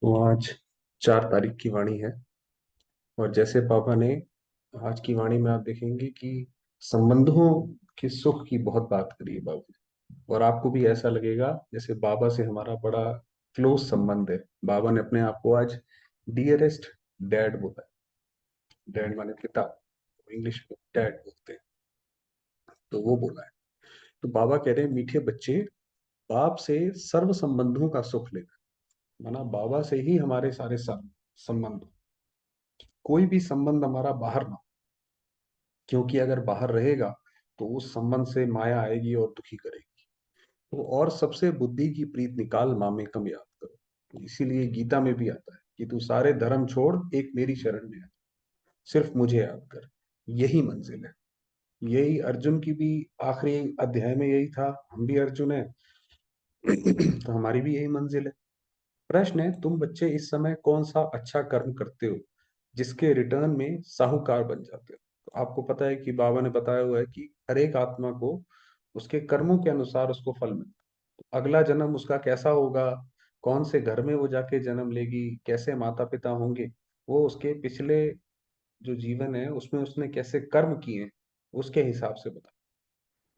तो आज 4 तारीख की वाणी है। और जैसे पापा ने आज की वाणी में आप देखेंगे कि संबंधों के सुख की बहुत बात करी है बाबा ने। और आपको भी ऐसा लगेगा जैसे बाबा से हमारा बड़ा क्लोज संबंध है। बाबा ने अपने आप को आज डियरेस्ट डैड बोला है। डैड माने पिता, इंग्लिश में डैड बोलते हैं। तो वो बोला है। तो बाबा कह रहे हैं, मीठे बच्चे, बाप से सर्व संबंधों का सुख लेना। माना बाबा से ही हमारे सारे संबंध, कोई भी संबंध हमारा बाहर ना हो। क्योंकि अगर बाहर रहेगा तो उस संबंध से माया आएगी और दुखी करेगी। तो और सबसे बुद्धि की प्रीत निकाल, मामे कम याद करो। तो इसीलिए गीता में भी आता है कि तू सारे धर्म छोड़, एक मेरी शरण में आ, सिर्फ मुझे याद कर। यही मंजिल है। यही अर्जुन की भी आखिरी अध्याय में यही था। हम भी अर्जुन है तो हमारी भी यही मंजिल है। प्रश्न है, तुम बच्चे इस समय कौन सा अच्छा कर्म करते हो जिसके रिटर्न में साहूकार बन जाते हो। तो आपको पता है कि बाबा ने बताया हुआ है कि हर एक आत्मा को उसके कर्मों के अनुसार उसको फल मिलता है। तो अगला जन्म उसका कैसा होगा, कौन से घर में वो जाके जन्म लेगी, कैसे माता पिता होंगे, वो उसके पिछले जो जीवन है उसमें उसने कैसे कर्म किए हैं, उसके हिसाब से बता।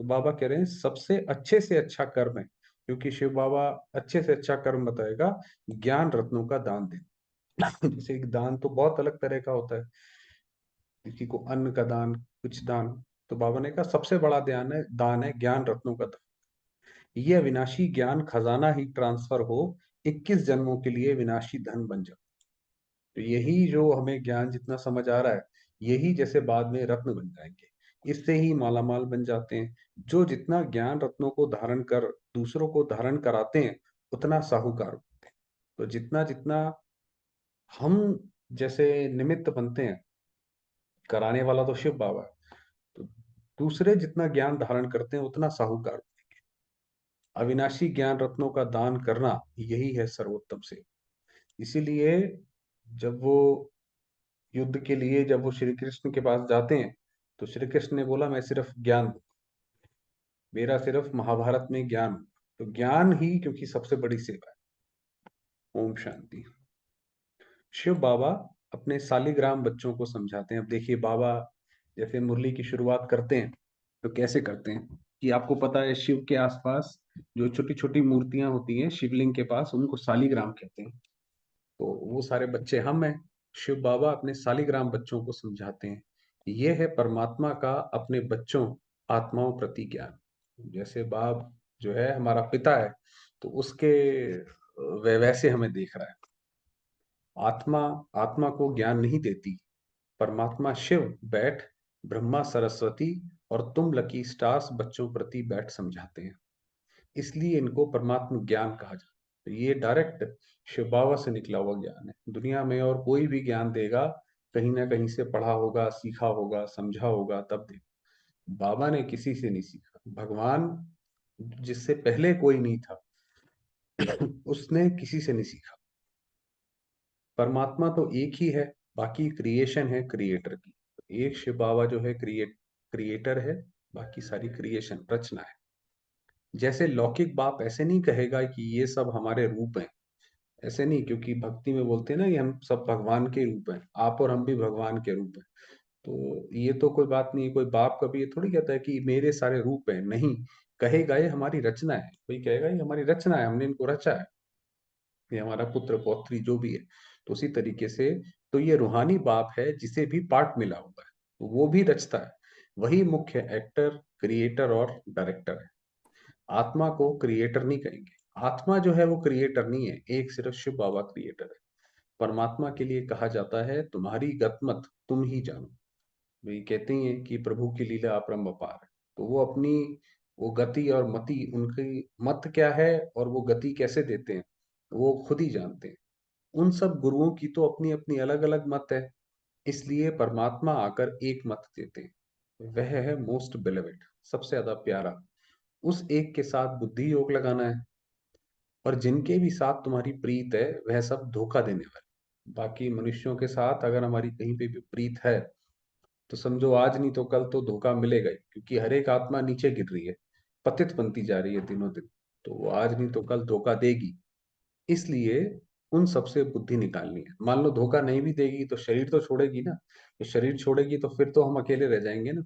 तो बाबा कह रहे हैं सबसे अच्छे से अच्छा कर्म है, क्योंकि शिव बाबा अच्छे से अच्छा कर्म बताएगा, ज्ञान रत्नों का दान देना। जैसे एक दान तो बहुत अलग तरह का होता है, किसी को अन्न का दान, कुछ दान। तो बाबा ने कहा सबसे बड़ा दान है ज्ञान रत्नों का दान। यह अविनाशी ज्ञान खजाना ही ट्रांसफर हो, 21 जन्मों के लिए विनाशी धन बन जाओ। तो यही जो हमें ज्ञान जितना समझ आ रहा है, यही जैसे बाद में रत्न बन जाएंगे। इससे ही मालामाल बन जाते हैं। जो जितना ज्ञान रत्नों को धारण कर दूसरों को धारण कराते हैं, उतना साहूकार होते हैं। तो जितना जितना हम जैसे निमित्त बनते हैं, कराने वाला तो शिव बाबा है, तो दूसरे जितना ज्ञान धारण करते हैं उतना साहूकार। अविनाशी ज्ञान रत्नों का दान करना, यही है सर्वोत्तम से। इसीलिए जब वो युद्ध के लिए जब वो श्री कृष्ण के पास जाते हैं, तो श्री कृष्ण ने बोला मैं सिर्फ ज्ञान दूं, मेरा सिर्फ महाभारत में ज्ञान हो। तो ज्ञान ही क्योंकि सबसे बड़ी सेवा है। ओम शांति। शिव बाबा अपने सालिग्राम बच्चों को समझाते हैं। अब देखिए बाबा जैसे मुरली की शुरुआत करते हैं, तो कैसे करते हैं कि आपको पता है शिव के आसपास जो छोटी छोटी मूर्तियां होती हैं शिवलिंग के पास, उनको सालिग्राम कहते हैं। तो वो सारे बच्चे हम हैं। शिव बाबा अपने सालिग्राम बच्चों को समझाते हैं, ये है परमात्मा का अपने बच्चों आत्माओं प्रति ज्ञान। जैसे बाप जो है हमारा पिता है, तो उसके वैसे हमें देख रहा है। आत्मा आत्मा को ज्ञान नहीं देती। परमात्मा शिव बैठ, ब्रह्मा सरस्वती और तुम लकी स्टार्स बच्चों प्रति बैठ समझाते हैं। इसलिए इनको परमात्म ज्ञान कहा जाता है। तो ये डायरेक्ट शिव बाबा से निकला हुआ ज्ञान है। दुनिया में और कोई भी ज्ञान देगा, कहीं ना कहीं से पढ़ा होगा, सीखा होगा, समझा होगा, तब दे। बाबा ने किसी से नहीं सीखा। भगवान जिससे पहले कोई नहीं था उसने किसी से नहीं सीखा। परमात्मा तो एक ही है, बाकी क्रिएशन है क्रिएटर की। एक शिव बाबा जो है क्रिएटर है, बाकी सारी क्रिएशन रचना है। जैसे लौकिक बाप ऐसे नहीं कहेगा कि ये सब हमारे रूप हैं, ऐसे नहीं, क्योंकि भक्ति में बोलते हैं ना, ये हम सब भगवान के रूप हैं, आप और हम भी भगवान के रूप हैं। तो ये तो कोई बात नहीं। कोई बाप कभी ये थोड़ी कहता है कि मेरे सारे रूप हैं, नहीं। कहेगा ये हमारी रचना है। कोई कहेगा ये हमारी रचना है, हमने इनको रचा है, ये हमारा पुत्र पौत्री जो भी है। तो उसी तरीके से तो ये रूहानी बाप है जिसे भी पार्ट मिला हुआ है, तो वो भी रचता है। वही मुख्य एक्टर, क्रिएटर और डायरेक्टर है। आत्मा को क्रिएटर नहीं कहेंगे। आत्मा जो है वो क्रिएटर नहीं है, एक सिर्फ शिव बाबा क्रिएटर है। परमात्मा के लिए कहा जाता है तुम्हारी गतमत तुम ही जानो। वे कहते ही हैं कि प्रभु की लीला अपरंपार है। तो वो अपनी वो गति और मति, उनकी मत क्या है और वो गति कैसे देते हैं, वो खुद ही जानते हैं। उन सब गुरुओं की तो अपनी अपनी अलग अलग मत है। इसलिए परमात्मा आकर एक मत देते हैं, वह है मोस्ट बिलीवेड, सबसे ज्यादा प्यारा। उस एक के साथ बुद्धि योग लगाना है। और जिनके भी साथ तुम्हारी प्रीत है वह सब धोखा देने वाले। बाकी मनुष्यों के साथ अगर हमारी कहीं पे भी प्रीत है, तो समझो आज नहीं तो कल तो धोखा मिलेगा ही, क्योंकि हर एक आत्मा नीचे गिर रही है, पतित बनती जा रही है दिनों दिन। तो वो आज नहीं तो कल धोखा देगी। इसलिए उन सबसे बुद्धि निकालनी है। मान लो धोखा नहीं भी देगी तो शरीर तो छोड़ेगी ना, तो शरीर छोड़ेगी तो फिर तो हम अकेले रह जाएंगे ना।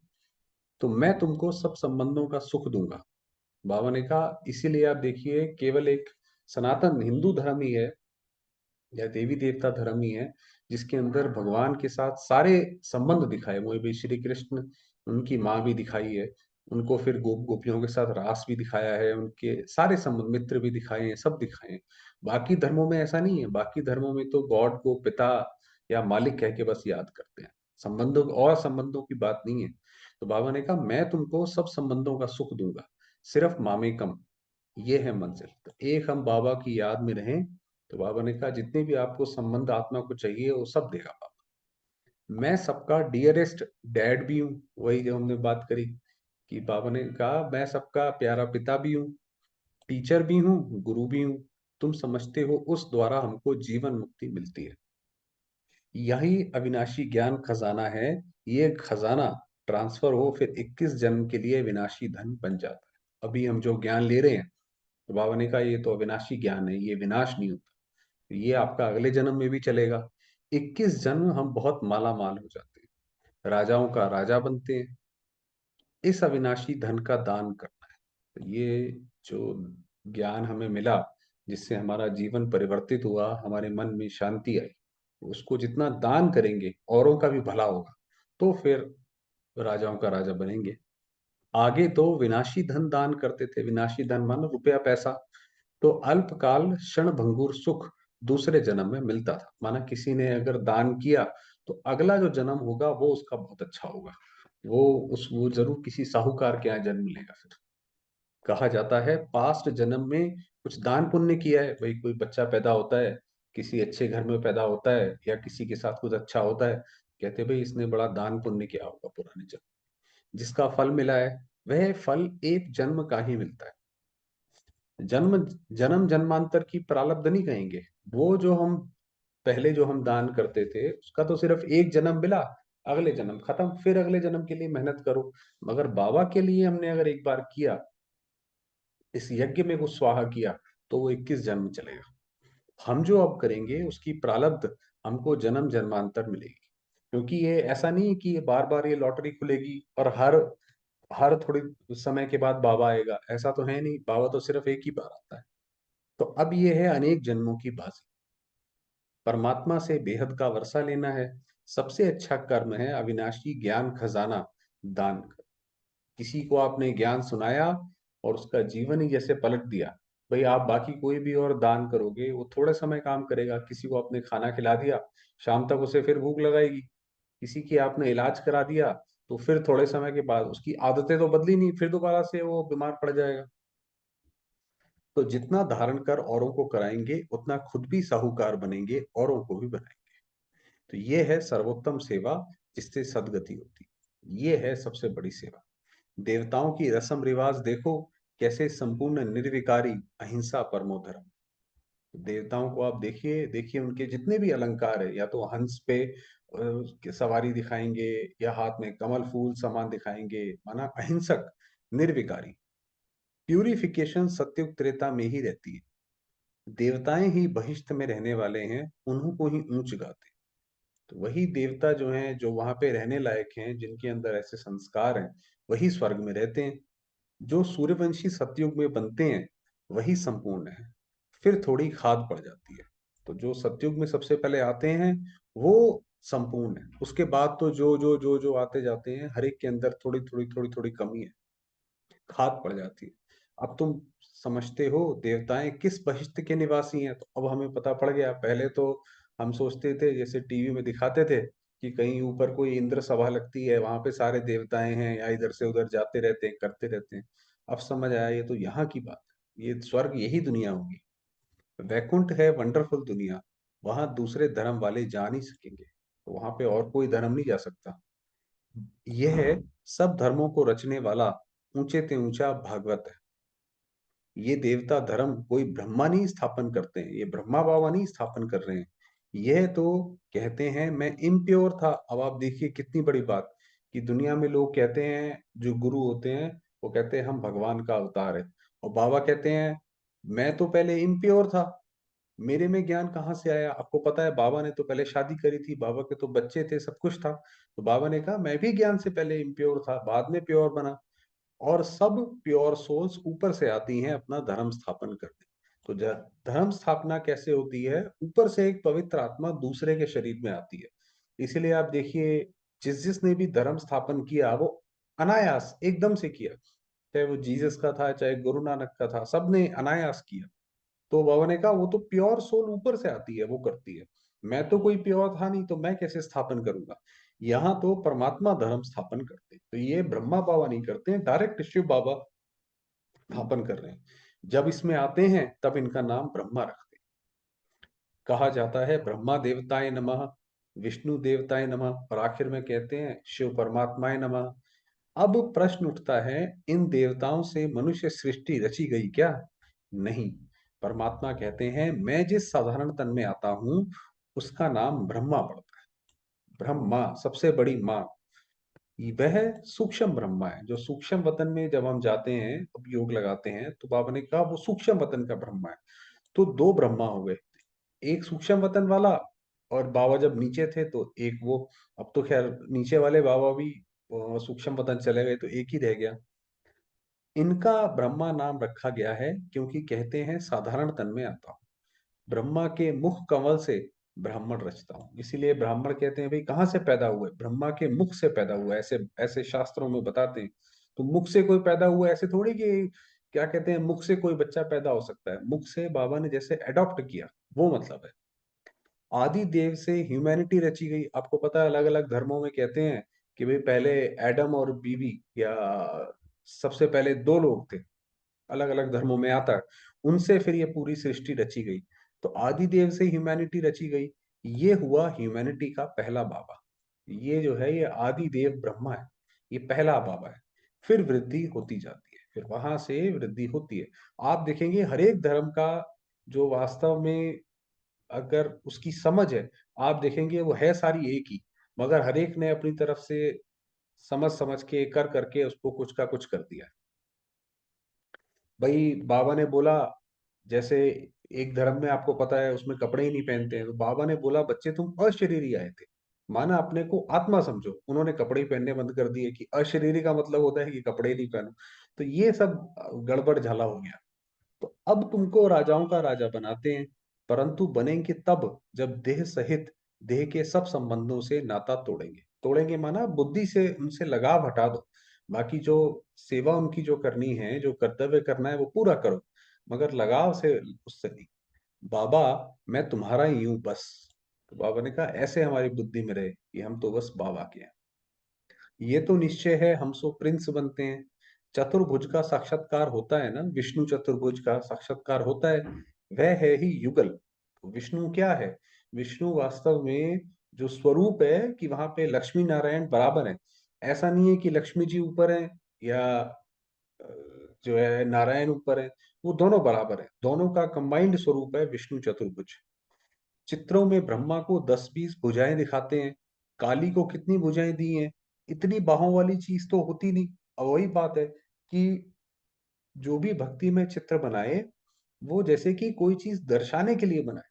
तो मैं तुमको सब संबंधों का सुख दूंगा, बाबा ने कहा। इसीलिए आप देखिए, केवल एक सनातन हिंदू धर्म ही है या देवी देवता धर्म ही है जिसके अंदर भगवान के साथ सारे संबंध दिखाए। वही भी श्री कृष्ण, उनकी माँ भी दिखाई है, उनको फिर गोपियों के साथ रास भी दिखाया है, उनके सारे संबंध मित्र भी दिखाए हैं, सब दिखाए हैं। बाकी धर्मों में ऐसा नहीं है। बाकी धर्मों में तो गॉड को पिता या मालिक कह के बस याद करते हैं, संबंधों और संबंधों की बात नहीं है। तो बाबा ने कहा मैं तुमको सब संबंधों का सुख दूंगा, सिर्फ मामेकम, ये है मंजिल। तो एक हम बाबा की याद में रहें। तो बाबा ने कहा जितने भी आपको संबंध आत्मा को चाहिए वो सब देगा बाबा। मैं सबका डियरेस्ट डैड भी हूँ, वही जो हमने बात करी कि बाबा ने कहा मैं सबका प्यारा पिता भी हूँ, टीचर भी हूँ, गुरु भी हूँ। तुम समझते हो उस द्वारा हमको जीवन मुक्ति मिलती है। यही अविनाशी ज्ञान खजाना है। ये खजाना ट्रांसफर हो फिर 21 जन्म के लिए विनाशी धन बन जाता है। अभी हम जो ज्ञान ले रहे हैं, तो बाबा ने कहा ये तो अविनाशी ज्ञान है, ये विनाश नहीं होता, ये आपका अगले जन्म में भी चलेगा। 21 जन्म हम बहुत माला माल हो जाते हैं, राजाओं का राजा बनते हैं। इस अविनाशी धन का दान करना है। तो ये जो ज्ञान हमें मिला, जिससे हमारा जीवन परिवर्तित हुआ, हमारे मन में शांति आई, उसको जितना दान करेंगे औरों का भी भला होगा, तो फिर राजाओं का राजा बनेंगे। आगे तो विनाशी धन दान करते थे। विनाशी धन मानो रुपया पैसा। तो अल्पकाल क्षण भंगुर सुख दूसरे जन्म में मिलता था। माना किसी ने अगर दान किया तो अगला जो जन्म होगा वो उसका बहुत अच्छा होगा, वो जरूर किसी साहूकार के यहाँ जन्म लेगा। फिर कहा जाता है पास्ट जन्म में कुछ दान पुण्य किया है, भाई कोई बच्चा पैदा होता है, किसी अच्छे घर में पैदा होता है या किसी के साथ कुछ अच्छा होता है, कहते हैं भाई इसने बड़ा दान पुण्य किया होगा पुराने जन्म, जिसका फल मिला है। वह फल एक जन्म का ही मिलता है। जन्म जन्म जन्मांतर की प्रारब्ध नहीं कहेंगे। वो जो हम पहले जो हम दान करते थे उसका तो सिर्फ एक जन्म मिला, अगले जन्म खत्म, फिर अगले जन्म के लिए मेहनत करो। मगर बाबा के लिए हमने अगर एक बार किया, इस यज्ञ में कुछ स्वाहा किया, तो वो 21 जन्म चलेगा। हम जो अब करेंगे उसकी प्रारब्ध हमको जन्म जन्मांतर मिलेगी। क्योंकि ये ऐसा नहीं है कि ये बार बार ये लॉटरी खुलेगी और हर हर थोड़ी समय के बाद बाबा आएगा, ऐसा तो है नहीं। बाबा तो सिर्फ एक ही बार आता है। तो अब ये है अनेक जन्मों की बाजी। परमात्मा से बेहद का वर्षा लेना है। सबसे अच्छा कर्म है अविनाशी ज्ञान खजाना दान कर। किसी को आपने ज्ञान सुनाया और उसका जीवन ही जैसे पलट दिया। भाई आप बाकी कोई भी और दान करोगे वो थोड़े समय काम करेगा। किसी को आपने खाना खिला दिया, शाम तक उसे फिर भूख लगाएगी। किसी की आपने इलाज करा दिया, तो फिर थोड़े समय के बाद उसकी आदतें तो बदली नहीं, फिर दोबारा से वो बीमार पड़ जाएगा। तो जितना धारण कर औरों को कराएंगे उतना खुद भी साहूकार बनेंगे, औरों को भी बनाएंगे। तो ये है सर्वोत्तम सेवा, जिससे सदगति होती। ये है सबसे बड़ी सेवा। देवताओं की रस्म रिवाज देखो, कैसे संपूर्ण निर्विकारी अहिंसा परमो धर्म। देवताओं को आप देखिए, देखिए उनके जितने भी अलंकार है, या तो हंस पे सवारी दिखाएंगे या हाथ में कमल फूल समान दिखाएंगे, माना अहिंसक, निर्विकारी। प्यूरिफिकेशन सत्युग त्रेता में ही रहती है। देवताएं ही बहिष्ठ में रहने वाले हैं, उन्हीं को ही ऊंच गाते हैं। तो वही देवता जो हैं, जो वहां पे रहने लायक हैं, जिनके अंदर ऐसे संस्कार हैं, वही स्वर्ग में रहते हैं। जो सूर्यवंशी सतयुग में बनते हैं वही संपूर्ण है, फिर थोड़ी खाद पड़ जाती है। तो जो सतयुग में सबसे पहले आते हैं वो संपूर्ण है। उसके बाद तो जो आते जाते हैं, हर एक के अंदर थोड़ी थोड़ी थोड़ी थोड़ी कमी है, खाद पड़ जाती है। अब तुम समझते हो देवताएं किस बहिष्ठ के निवासी हैं, तो अब हमें पता पड़ गया। पहले तो हम सोचते थे, जैसे टीवी में दिखाते थे, कि कहीं ऊपर कोई इंद्र सभा लगती है, वहां पे सारे देवताएं हैं, या इधर से उधर जाते रहते हैं, करते रहते हैं। अब समझ आया ये तो यहाँ की बात है, ये स्वर्ग यही दुनिया होगी। वैकुंठ है वंडरफुल दुनिया, वहां दूसरे धर्म वाले जा नहीं सकेंगे, तो वहां पे और कोई धर्म नहीं जा सकता। यह है सब धर्मों को रचने वाला ऊंचे ते ऊंचा भागवत है। ये देवता धर्म कोई ब्रह्मा नहीं स्थापन करते हैं, ये ब्रह्मा बाबा नहीं स्थापन कर रहे हैं। यह तो कहते हैं मैं इम्प्योर था। अब आप देखिए कितनी बड़ी बात, कि दुनिया में लोग कहते हैं, जो गुरु होते हैं वो कहते हैं हम भगवान का अवतार है, और बाबा कहते हैं मैं तो पहले इम्प्योर था। मेरे में ज्ञान कहाँ से आया? आपको पता है बाबा ने तो पहले शादी करी थी, बाबा के तो बच्चे थे, सब कुछ था। तो बाबा ने कहा मैं भी ज्ञान से पहले इम्प्योर था, बाद में प्योर बना। और सब प्योर सोल्स ऊपर से आती हैं अपना धर्म स्थापन करने। तो धर्म स्थापना कैसे होती है? ऊपर से एक पवित्र आत्मा दूसरे के शरीर में आती है। इसीलिए आप देखिए, जिसने भी धर्म स्थापन किया वो अनायास एकदम से किया। चाहे वो जीसस का था, चाहे गुरु नानक का था, सबने अनायास किया। तो बाबा ने कहा वो तो प्योर सोल ऊपर से आती है, वो करती है। मैं तो कोई प्योर था नहीं, तो मैं कैसे स्थापन करूंगा? यहाँ तो परमात्मा धर्म स्थापन करते हैं। तो ये ब्रह्मा बाबा नहीं करते हैं, डायरेक्ट शिव बाबा स्थापन कर रहे हैं। जब इसमें आते हैं तब इनका नाम ब्रह्मा रखते हैं। कहा जाता है ब्रह्मा देवताय नमः, विष्णु देवताय नमः, और आखिर में कहते हैं शिव परमात्माय नमः। अब प्रश्न उठता है, इन देवताओं से मनुष्य सृष्टि रची गई क्या? नहीं। परमात्मा कहते हैं मैं जिस साधारण तन में आता हूं उसका नाम ब्रह्मा पड़ता है। ब्रह्मा सबसे बड़ी माँ, वह सूक्ष्म ब्रह्मा है। जो सूक्ष्म वतन में जब हम जाते हैं, अब योग लगाते हैं, तो बाबा ने कहा वो सूक्ष्म वतन का ब्रह्मा है। तो दो ब्रह्मा हो गए, एक सूक्ष्म वतन वाला, और बाबा जब नीचे थे तो एक वो। अब तो खैर नीचे वाले बाबा भी सूक्ष्म वतन चले गए, तो एक ही रह गया। इनका ब्रह्मा नाम रखा गया है क्योंकि कहते हैं साधारण तन में आता हूँ, ब्रह्मा के मुख कमल से ब्राह्मण रचता हूँ। इसीलिए ब्राह्मण कहते हैं भाई कहाँ से पैदा हुए? ब्रह्मा के मुख से पैदा हुआ, ऐसे ऐसे शास्त्रों में बताते हैं। तो मुख से कोई पैदा हुआ, ऐसे थोड़ी कि क्या कहते हैं मुख से कोई बच्चा पैदा हो सकता है। मुख से बाबा ने जैसे अडॉप्ट किया, वो मतलब है। आदि देव से ह्यूमैनिटी रची गई। आपको पता है अलग अलग धर्मों में कहते हैं कि भाई पहले एडम और बीवी, या सबसे पहले दो लोग थे, अलग अलग धर्मों में आता है। उनसे फिर ये पूरी सृष्टि रची गई। तो आदि देव से ह्यूमैनिटी रची गई। ये हुआ ह्यूमैनिटी का पहला बाबा। ये जो है ये आदि देव ब्रह्मा है, ये पहला बाबा है। फिर वृद्धि होती जाती है, फिर वहां से वृद्धि होती है। आप देखेंगे हर एक धर्म का जो वास्तव में अगर उसकी समझ है, आप देखेंगे वो है सारी एक ही, मगर हर एक ने अपनी तरफ से समझ समझ के कर करके उसको कुछ का कुछ कर दिया। भाई बाबा ने बोला, जैसे एक धर्म में आपको पता है उसमें कपड़े ही नहीं पहनते हैं, तो बाबा ने बोला बच्चे तुम अशरीरी आए थे, माना अपने को आत्मा समझो। उन्होंने कपड़े ही पहनने बंद कर दिए कि अशरीरी का मतलब होता है कि कपड़े ही नहीं पहनो। तो ये सब गड़बड़ झाला हो गया। तो अब तुमको राजाओं का राजा बनाते हैं, परंतु बनेंगे तब जब देह सहित देह के सब संबंधों से नाता तोड़ेंगे। तोड़ेंगे माना बुद्धि से उनसे लगाव हटा दो। बाकी जो सेवा उनकी जो करनी है, जो कर्तव्य करना है वो पूरा करो, मगर लगाव से उससे नहीं। बाबा मैं तुम्हारा ही हूं बस। तो बाबा ने कहा ऐसे हमारी बुद्धि में रहे कि हम तो बस बाबा के हैं। ये तो निश्चय है हम सो प्रिंस बनते हैं। चतुर्भुज का साक्षात्कार होता है ना, विष्णु चतुर्भुज का साक्षात्कार होता है, वह है ही युगल। तो विष्णु क्या है? विष्णु वास्तव में जो स्वरूप है कि वहां पे लक्ष्मी नारायण बराबर है। ऐसा नहीं है कि लक्ष्मी जी ऊपर है या अ, जो है नारायण ऊपर है। वो दोनों बराबर है, दोनों का कंबाइंड स्वरूप है विष्णु चतुर्भुज। चित्रों में ब्रह्मा को 10-20 भुजाएं दिखाते हैं। काली को कितनी भुजाएं दी हैं? इतनी बाहों वाली चीज तो होती नहीं। अब वही बात है कि जो भी भक्ति में चित्र बनाए, वो जैसे कि कोई चीज दर्शाने के लिए बनाए,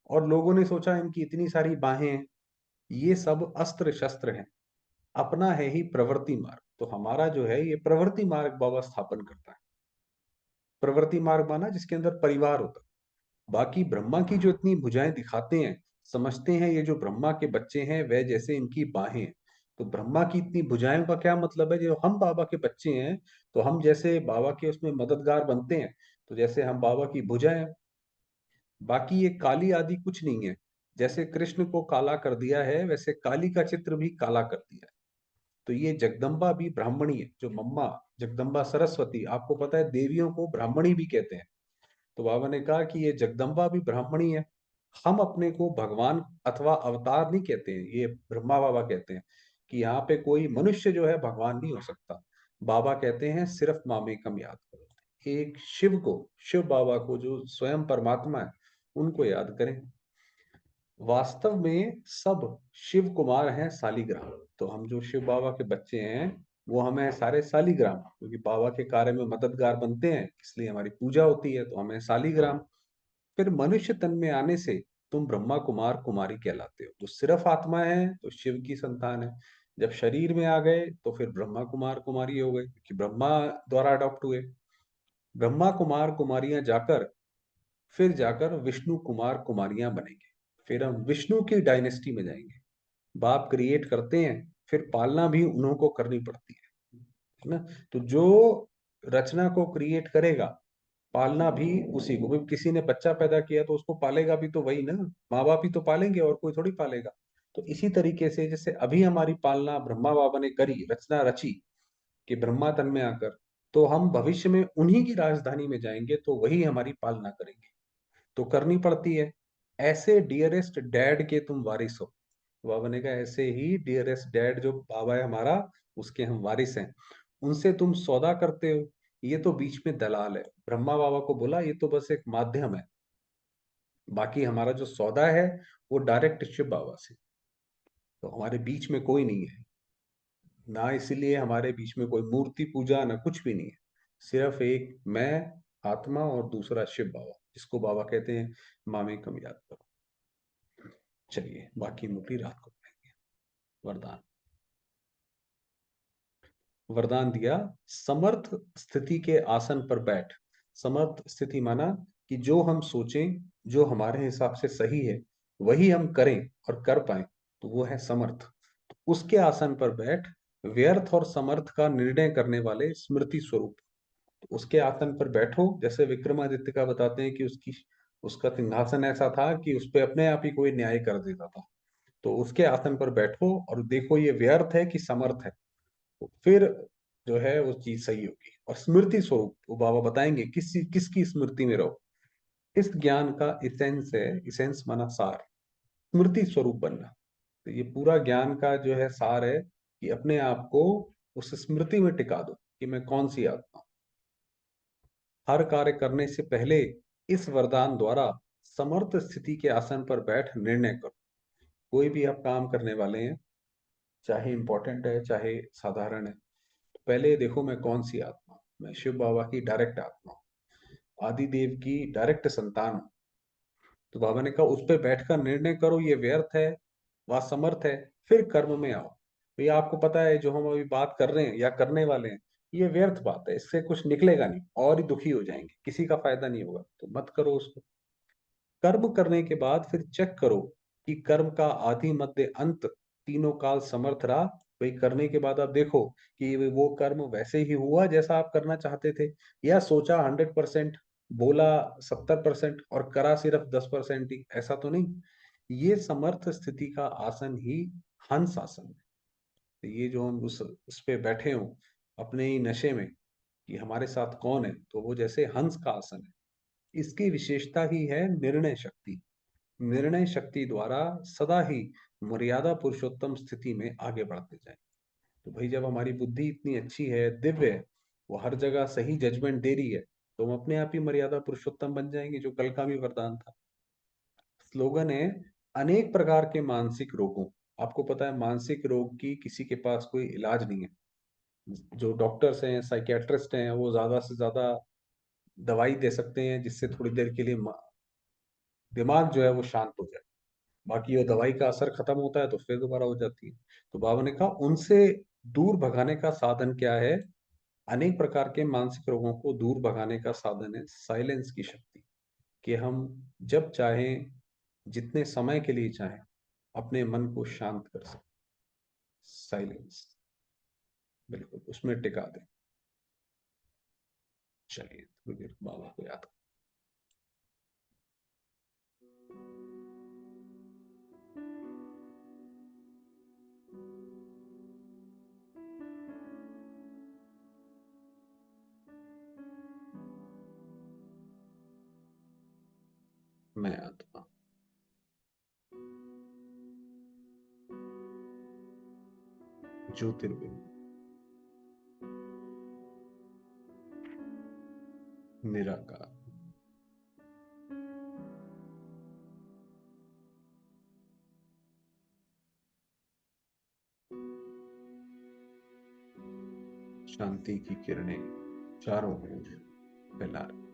और लोगों ने सोचा इनकी इतनी सारी बाहें हैं। ये सब अस्त्र शस्त्र हैं, अपना है ही प्रवृत्ति मार्ग। तो हमारा जो है ये प्रवृत्ति मार्ग बाबा स्थापन करता है। प्रवृत्ति मार्ग माना जिसके अंदर परिवार होता है। बाकी ब्रह्मा की जो इतनी भुजाएं दिखाते हैं, समझते हैं ये जो ब्रह्मा के बच्चे हैं वह जैसे इनकी बाहें हैं। तो ब्रह्मा की इतनी भुजाएं का क्या मतलब है? जो हम बाबा के बच्चे हैं, तो हम जैसे बाबा के उसमें मददगार बनते हैं, तो जैसे हम बाबा की भुजाएं। बाकी ये काली आदि कुछ नहीं है। जैसे कृष्ण को काला कर दिया है, वैसे काली का चित्र भी काला कर दिया है। तो ये जगदम्बा भी ब्राह्मणी है, जो मम्मा जगदम्बा सरस्वती, आपको पता है देवियों को ब्राह्मणी भी कहते हैं। तो बाबा ने कहा कि ये जगदम्बा भी ब्राह्मणी है। हम अपने को भगवान अथवा अवतार नहीं कहते हैं, ये ब्रह्मा बाबा कहते हैं कि यहाँ पे कोई मनुष्य जो है भगवान नहीं हो सकता। बाबा कहते हैं सिर्फ मामेकम याद करो, एक शिव को, शिव बाबा को जो स्वयं परमात्मा है, उनको याद करें। वास्तव में सब शिव कुमार हैं शालिग्राम। तो हम जो शिव बाबा के बच्चे हैं, वो हमें सारे शालिग्राम, क्योंकि बाबा के कार्य में मददगार बनते हैं इसलिए हमारी पूजा होती है, तो हमें शालिग्राम। फिर मनुष्य तन में आने से तुम ब्रह्मा कुमार कुमारी कहलाते हो। जो सिर्फ आत्मा है तो शिव की संतान है। जब शरीर में आ गए तो फिर ब्रह्मा कुमार कुमारी हो गए, क्योंकि ब्रह्मा द्वारा अडॉप्ट हुए। ब्रह्मा कुमार कुमारियां जाकर फिर जाकर विष्णु कुमार कुमारियां बनेंगे। फिर हम विष्णु की डायनेस्टी में जाएंगे। बाप क्रिएट करते हैं, फिर पालना भी उन्हों को करनी पड़ती है ना। तो जो रचना को क्रिएट करेगा, पालना भी उसी को। भाई किसी ने बच्चा पैदा किया तो उसको पालेगा भी तो वही ना, माँ बाप ही तो पालेंगे, और कोई थोड़ी पालेगा। तो इसी तरीके से जैसे अभी हमारी पालना ब्रह्मा बाबा ने करी, रचना रची कि ब्रह्मा तन में आकर, तो हम भविष्य में उन्हीं की राजधानी में जाएंगे तो वही हमारी पालना करेंगे। तो करनी पड़ती है। ऐसे डियरेस्ट डैड के तुम वारिस हो। बाबा ने कहा ऐसे ही डियरेस्ट डैड जो बाबा है हमारा, उसके हम वारिस हैं। उनसे तुम सौदा करते हो, ये तो बीच में दलाल है। ब्रह्मा बाबा को बोला ये तो बस एक माध्यम है, बाकी हमारा जो सौदा है वो डायरेक्ट शिव बाबा से। तो हमारे बीच में कोई नहीं है ना, इसलिए हमारे बीच में कोई मूर्ति पूजा ना कुछ भी नहीं है। सिर्फ एक मैं आत्मा और दूसरा शिव बाबा, जिसको बाबा कहते हैं मामे कम याद करो। चलिए बाकी मुरली रात को पढ़ेंगे। वरदान। वरदान दिया, समर्थ स्थिति के आसन पर बैठ। समर्थ स्थिति माना कि जो हम सोचें, जो हमारे हिसाब से सही है, वही हम करें और कर पाए, तो वो है समर्थ। तो उसके आसन पर बैठ, व्यर्थ और समर्थ का निर्णय करने वाले स्मृति स्वरूप। तो उसके आसन पर बैठो। जैसे विक्रमादित्य का बताते हैं कि उसका सिंहासन ऐसा था कि उस पे अपने आप ही कोई न्याय कर देता था। तो उसके आसन पर बैठो और देखो ये व्यर्थ है कि समर्थ है, तो फिर जो है वो चीज सही होगी। और स्मृति स्वरूप वो बाबा बताएंगे किसकी स्मृति में रहो। इस ज्ञान का इसेंस है, इसेंस माना सार, स्मृति स्वरूप बनना। तो ये पूरा ज्ञान का जो है सार है कि अपने आप को उस स्मृति में टिका दो कि मैं कौन सी आत्मा हूं। हर कार्य करने से पहले इस वरदान द्वारा समर्थ स्थिति के आसन पर बैठ निर्णय करो। कोई भी आप काम करने वाले हैं, चाहे इंपॉर्टेंट है चाहे साधारण है, तो पहले देखो मैं कौन सी आत्मा हूं। मैं शिव बाबा की डायरेक्ट आत्मा हूं, आदि देव की डायरेक्ट संतान हूं। तो बाबा ने कहा उस पर बैठकर निर्णय करो ये व्यर्थ है व समर्थ है, फिर कर्म में आओ। तो ये आपको पता है जो हम अभी बात कर रहे हैं या करने वाले हैं, ये व्यर्थ बात है, इससे कुछ निकलेगा नहीं, और ही दुखी हो जाएंगे, किसी का फायदा नहीं होगा, तो मत करो उसको। कर्म करने के बाद फिर चेक करो कि कर्म का आदि मध्य अंत तीनों काल समर्थ रहा। वही करने के बाद आप देखो कि वो कर्म वैसे ही हुआ जैसा आप करना चाहते थे, या सोचा 100%, बोला 70% और करा सिर्फ 10% ही, ऐसा तो नहीं। ये समर्थ स्थिति का आसन ही हंस आसन है। तो ये जो हम उस पे बैठे हों अपने ही नशे में कि हमारे साथ कौन है, तो वो जैसे हंस का आसन है। इसकी विशेषता ही है निर्णय शक्ति। निर्णय शक्ति द्वारा सदा ही मर्यादा पुरुषोत्तम स्थिति में आगे बढ़ते जाए। तो भाई जब हमारी बुद्धि इतनी अच्छी है, दिव्य है, वो हर जगह सही जजमेंट दे रही है, तो हम अपने आप ही मर्यादा पुरुषोत्तम बन जाएंगे, जो कल का भी वरदान था। स्लोगन है, अनेक प्रकार के मानसिक रोगों। आपको पता है मानसिक रोग की किसी के पास कोई इलाज नहीं है। जो डॉक्टर्स हैं, साइकियाट्रिस्ट हैं, वो ज्यादा से ज्यादा दवाई दे सकते हैं जिससे थोड़ी देर के लिए दिमाग जो है वो शांत हो जाए। बाकी वो दवाई का असर खत्म होता है तो फिर दोबारा हो जाती है। तो बाबा ने कहा उनसे दूर भगाने का साधन क्या है। अनेक प्रकार के मानसिक रोगों को दूर भगाने का साधन है साइलेंस की शक्ति। कि हम जब चाहें, जितने समय के लिए चाहें, अपने मन को शांत कर सकते। साइलेंस, बिल्कुल उसमें टिका दें। चलिए थोड़ी देर बाबा को याद करें। मैं आत्मा ज्योतिर्बिंदु निराकार शांति की किरणें चारों ओर फैला रहे।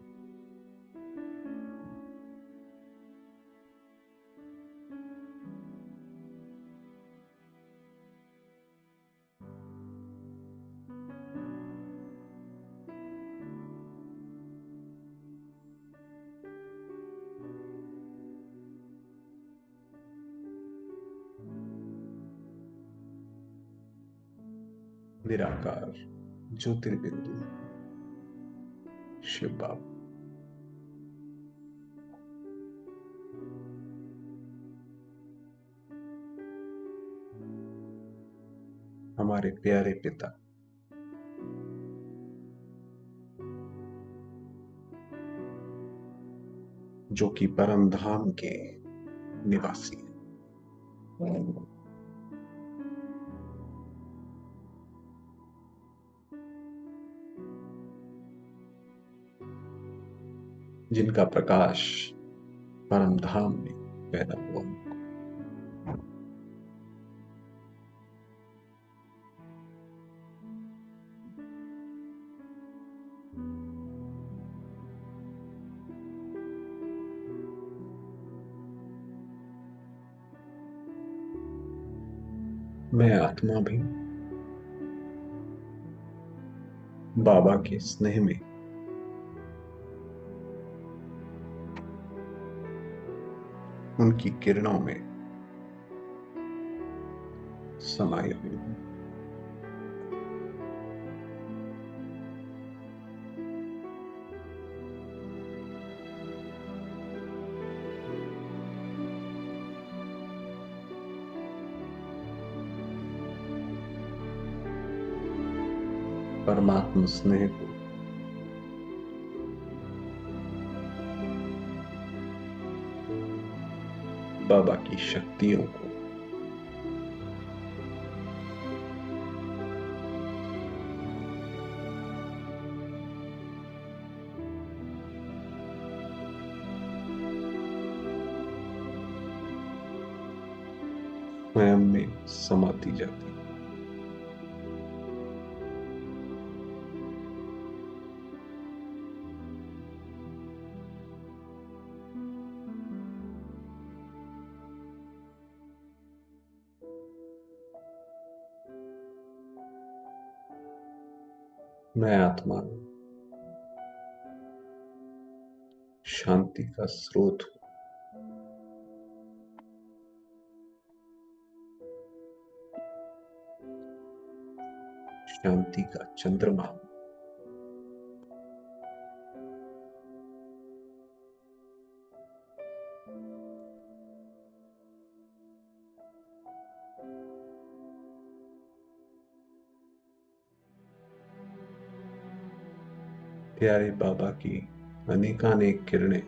निराकार ज्योतिर्बिंदु शिव बाबा। हमारे प्यारे पिता, जो कि परम धाम के निवासी हैं, जिनका प्रकाश परम धाम में पैदा हुआ। मैं आत्मा भी बाबा के स्नेह में उनकी किरणों में समाई हुई हूं। परमात्मा स्नेह को बाबा की शक्तियों को स्वयं में समाती जाती। मैं आत्मा शांति का स्रोत हूं। शांति का चंद्रमा हूं। प्यारे बाबा की अनेकानेक किरणें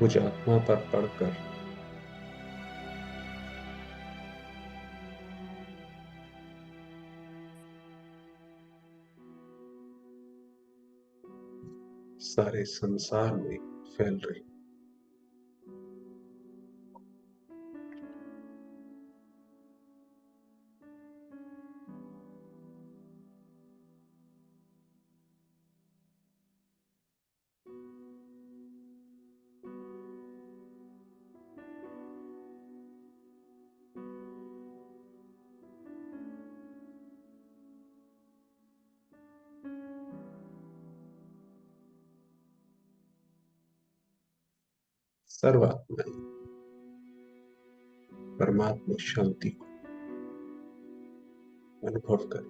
मुझ आत्मा पर पड़कर सारे संसार में फैल रही। सर्वात्माएं परमात्मा शांति को अनुभव कर।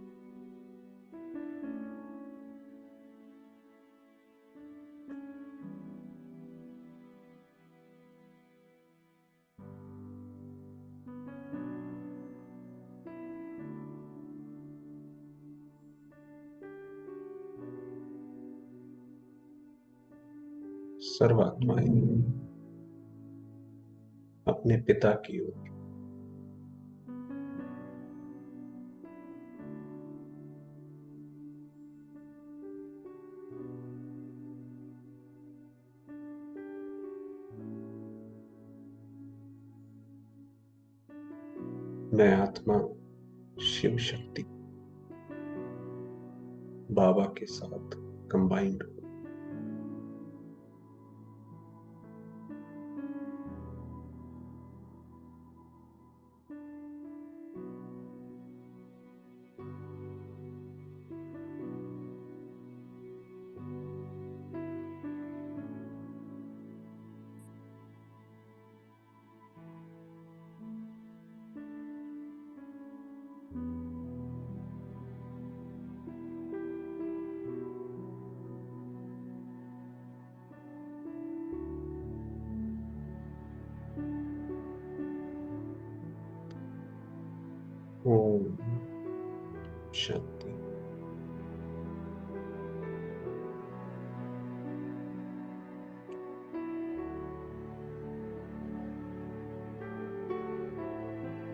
सर्वात्माएं अपने पिता की ओर मैं आत्मा शिव शक्ति बाबा के साथ कंबाइंड हूं। ओम शांति।